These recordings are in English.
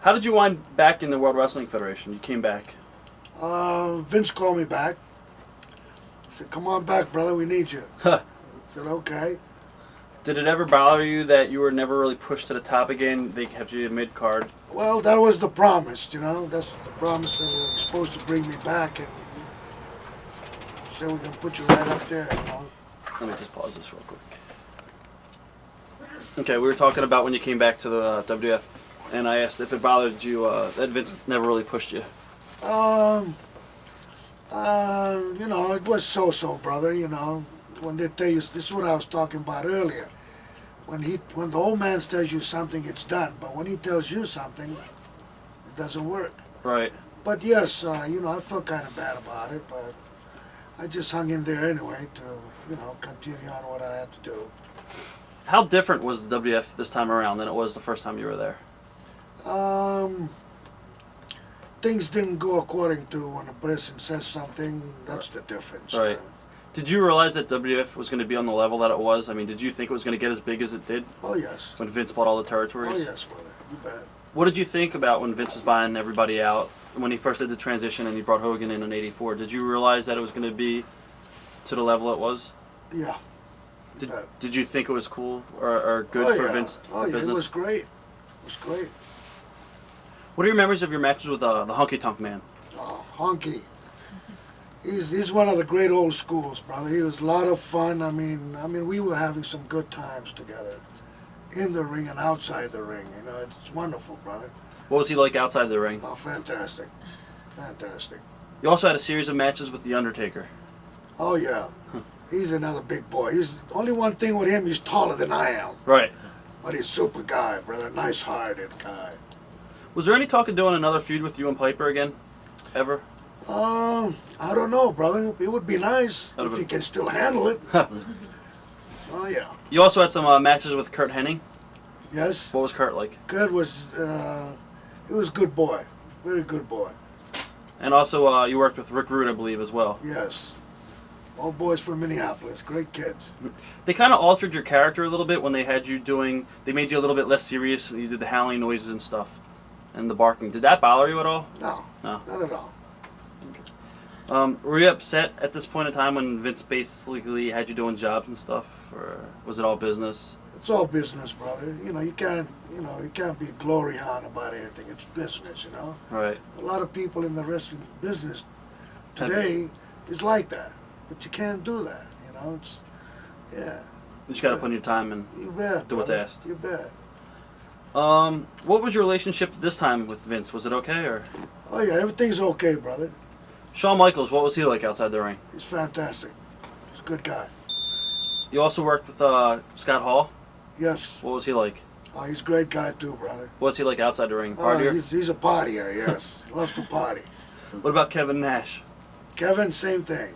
How did you wind back in the World Wrestling Federation? You came back. Vince called me back. He said, "Come on back, brother. We need you." Huh. I said, "Okay." Did it ever bother you that you were never really pushed to the top again? They kept you mid card. Well, that was the promise, you know. That's the promise that they were supposed to bring me back and said we're gonna put you right up there, you know. Let me just pause this real quick. Okay, we were talking about when you came back to the WWF, and I asked if it bothered you that Vince never really pushed you. You know, it was so, brother. You know, when they tell you, this is what I was talking about earlier. When the old man tells you something, it's done. But when he tells you something, it doesn't work. Right. But yes, you know, I felt kind of bad about it, but I just hung in there anyway to, you know, continue on what I had to do. How different was the WWF this time around than it was the first time you were there? Things didn't go according to when a person says something. That's the difference. Right. Did you realize that WWF was going to be on the level that it was? I mean, did you think it was going to get as big as it did? Oh, yes. When Vince bought all the territories? Oh, yes, brother. You bet. What did you think about when Vince was buying everybody out? When he first did the transition and he brought Hogan in '84, did you realize that it was going to be to the level it was? Yeah. Did you think it was cool or good for Vince? Oh, yeah, business? it was great. It was great. What are your memories of your matches with the Honky Tonk Man? Oh, Honky. He's one of the great old schools, brother. He was a lot of fun. I mean, we were having some good times together, in the ring and outside the ring. You know, it's wonderful, brother. What was he like outside the ring? Oh, fantastic, fantastic. You also had a series of matches with The Undertaker. Oh yeah, he's another big boy. He's only one thing with him. He's taller than I am. Right. But he's a super guy, brother. Nice-hearted guy. Was there any talk of doing another feud with you and Piper again, ever? I don't know, brother. It would be nice if he can still handle it. Oh, yeah. You also had some matches with Curt Hennig. Yes. What was Curt like? Curt was, he was a good boy. Very good boy. And also, you worked with Rick Rude, I believe, as well. Yes. All boys from Minneapolis. Great kids. They kind of altered your character a little bit when they had you doing, they made you a little bit less serious. You did the howling noises and stuff. And the barking. Did that bother you at all? No. No. Not at all. Were you upset at this point in time when Vince basically had you doing jobs and stuff, or was it all business? It's all business, brother. You know, you can't be glory hound about anything. It's business, you know. Right. A lot of people in the wrestling business today is like that, but you can't do that. You know, it's yeah. You just got to put in your time and you bet, do what's brother. asked. You bet. What was your relationship this time with Vince? Was it okay, or? Oh yeah, everything's okay, brother. Shawn Michaels, what was he like outside the ring? He's fantastic. He's a good guy. You also worked with Scott Hall. Yes. What was he like? Oh, he's a great guy too, brother. What's he like outside the ring? Oh, Partier? he's a partier, yes. Loves to party. What about Kevin Nash? Kevin, same thing.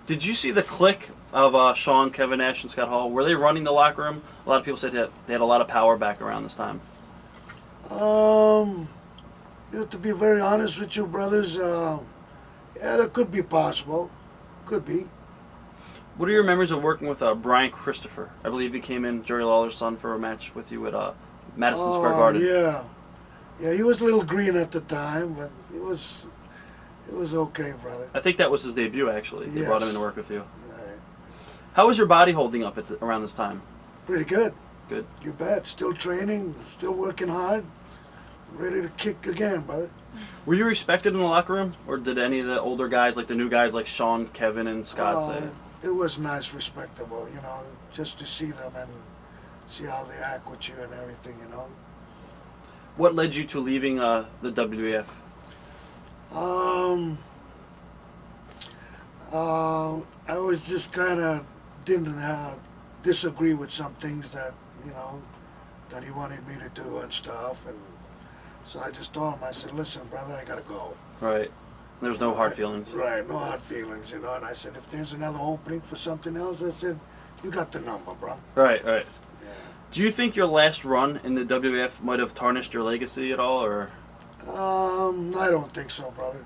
Did you see the clique of Shawn, Kevin Nash, and Scott Hall? Were they running the locker room? A lot of people said that they had a lot of power back around this time. You know, to be very honest with you, brothers, yeah, that could be possible. Could be. What are your memories of working with Brian Christopher? I believe he came in, Jerry Lawler's son, for a match with you at Madison Square Garden. Yeah. Yeah, he was a little green at the time, but it was okay, brother. I think that was his debut, actually. They brought him in to work with you. Right. How was your body holding up around this time? Pretty good. Good. You bet. Still training, still working hard, ready to kick again, brother. Were you respected in the locker room, or did any of the older guys, like the new guys like Shawn, Kevin, and Scott say? It was nice, respectable, you know, just to see them and see how they act with you and everything, you know. What led you to leaving the WWF? I was just kind of didn't disagree with some things that, you know, that he wanted me to do and stuff, and so I just told him, I said, listen, brother, I gotta go. Right. There was no hard feelings. Right, no hard feelings, you know, and I said, if there's another opening for something else, I said, you got the number, bro. Right, right. Yeah. Do you think your last run in the WWF might have tarnished your legacy at all, or? I don't think so, brother.